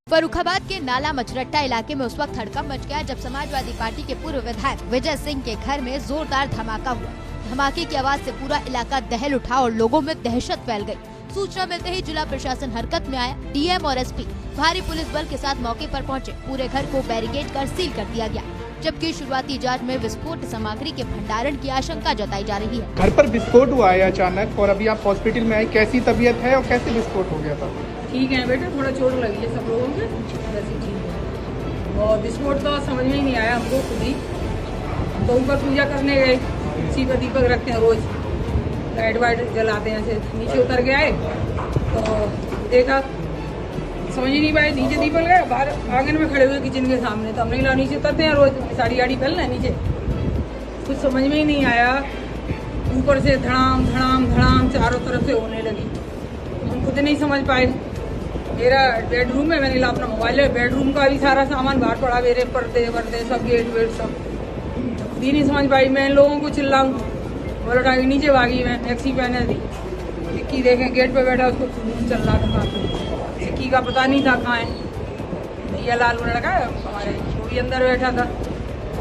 फर्रुखाबाद के नाला मचरट्टा इलाके में उस वक्त हड़कंप मच गया जब समाजवादी पार्टी के पूर्व विधायक विजय सिंह के घर में जोरदार धमाका हुआ। धमाके की आवाज से पूरा इलाका दहल उठा और लोगों में दहशत फैल गई। सूचना मिलते ही जिला प्रशासन हरकत में आया। डीएम और एसपी भारी पुलिस बल के साथ मौके पर पहुंचे। पूरे घर को बैरिकेड कर सील कर दिया गया, जबकि शुरुआती जांच में विस्फोट सामग्री के भंडारण की आशंका जताई जा रही है। घर पर विस्फोट हुआ है अचानक और अभी आप हॉस्पिटल में आए, कैसी तबीयत है और कैसे विस्फोट हो गया था? ठीक है बेटा, थोड़ा चोट लगी है सब लोगों के, वैसे ठीक है। और विस्फोट तो समझ में ही नहीं आया हमको खुद ही। हम तो ऊपर पूजा करने गए, उसी पर दीपक रखते हैं रोज, लाइट वाइट जलाते हैं। ऐसे नीचे उतर के आए तो देखा, समझ ही नहीं पाए। नीचे दीपक गए, बाहर आंगन में खड़े हुए किचन के सामने, तो हमने कहा नीचे उतरते हैं रोज, साड़ी गाड़ी फैलना है नीचे। कुछ समझ में ही नहीं आया। ऊपर से धड़ाम धड़ाम धड़ाम चारों तरफ से होने लगी, हम खुद नहीं समझ पाए। मेरा बेडरूम है, मैंने ला अपना मोबाइल है, बेडरूम का भी सारा सामान बाहर पड़ा, मेरे पर्दे वर्दे सब, गेट वेट सब। खुद ही नहीं समझ पाई। मैं इन लोगों को चिल्लाऊं, बोला उठा के नीचे भागी। मैं टैक्सी पहने थी, सिक्की देखें गेट पे बैठा, उसको खून चल रहा था। सिक्की का पता नहीं था कहाँ है। भैया लाल लड़का है हमारे, वो भी अंदर बैठा था।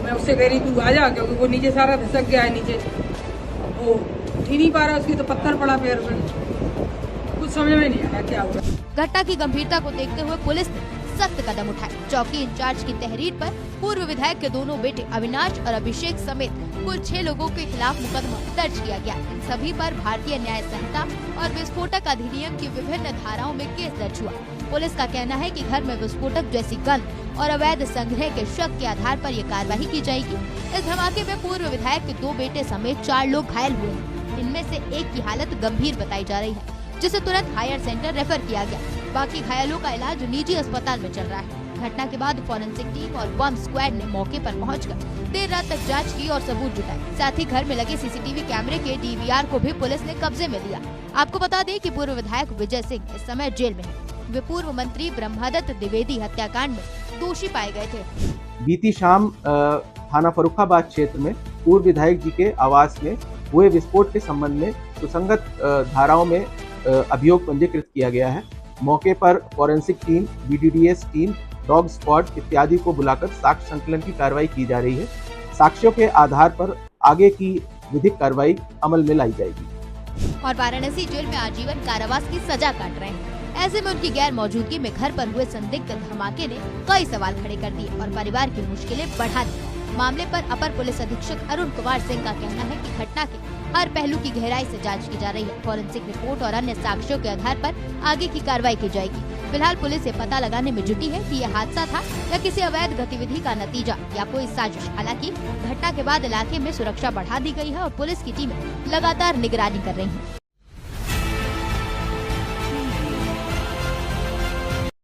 मैं उससे कह रही तू आ जा, क्योंकि वो नीचे सारा धसक गया है नीचे। वो उठ ही नहीं पा रहा, उसकी तो पत्थर पड़ा पैर पे। कुछ समझ में नहीं आया क्या हुआ। घटना की गंभीरता को देखते हुए पुलिस ने सख्त कदम उठाए। चौकी इंचार्ज की तहरीर पर पूर्व विधायक के दोनों बेटे अविनाश और अभिषेक समेत कुल 6 लोगों के खिलाफ मुकदमा दर्ज किया गया। इन सभी पर भारतीय न्याय संहिता और विस्फोटक अधिनियम की विभिन्न धाराओं में केस दर्ज हुआ। पुलिस का कहना है कि घर में विस्फोटक जैसी गंध और अवैध संग्रह के शक के आधार पर ये कार्रवाई की जाएगी। इस धमाके में पूर्व विधायक के 2 बेटे समेत 4 लोग घायल हुए हैं। इनमें से एक की हालत गंभीर बताई जा रही है, जिसे तुरंत हायर सेंटर रेफर किया गया। बाकी घायलों का इलाज निजी अस्पताल में चल रहा है। घटना के बाद फॉरेंसिक टीम और बम स्क्वाड ने मौके पर पहुंचकर देर रात तक जांच की और सबूत जुटाए। साथ ही घर में लगे सीसीटीवी कैमरे के डीवीआर को भी पुलिस ने कब्जे में लिया। आपको बता दें कि पूर्व विधायक विजय सिंह इस समय जेल में है। वे पूर्व मंत्री ब्रह्मदत्त द्विवेदी हत्याकांड में दोषी पाए गए थे। बीती शाम थाना फर्रुखाबाद क्षेत्र में पूर्व विधायक जी के आवास में हुए विस्फोट के संबंध में सुसंगत धाराओं में अभियोग पंजीकृत किया गया है। मौके पर forensic team, BDDS team, dog squad इत्यादि को बुलाकर साक्ष्य संकलन की कार्रवाई की जा रही है। साक्ष्यों के आधार पर आगे की विधिक कार्रवाई अमल में लाई जाएगी। और वाराणसी जेल में आजीवन कारावास की सजा काट रहे हैं। ऐसे में उनकी गैर मौजूदगी में घर पर हुए संदिग्ध धमाके ने कई सवाल खड़े कर दिए और परिवार की मुश्किलें बढ़ा दी। मामले पर अपर पुलिस अधीक्षक अरुण कुमार सिंह का कहना है कि घटना के हर पहलू की गहराई से जांच की जा रही है। फॉरेंसिक रिपोर्ट और अन्य साक्ष्यों के आधार पर आगे की कार्रवाई की जाएगी। फिलहाल पुलिस ये पता लगाने में जुटी है कि यह हादसा था या किसी अवैध गतिविधि का नतीजा या कोई साजिश। हालांकि घटना के बाद इलाके में सुरक्षा बढ़ा दी गई है और पुलिस की टीमें लगातार निगरानी कर रही हैं।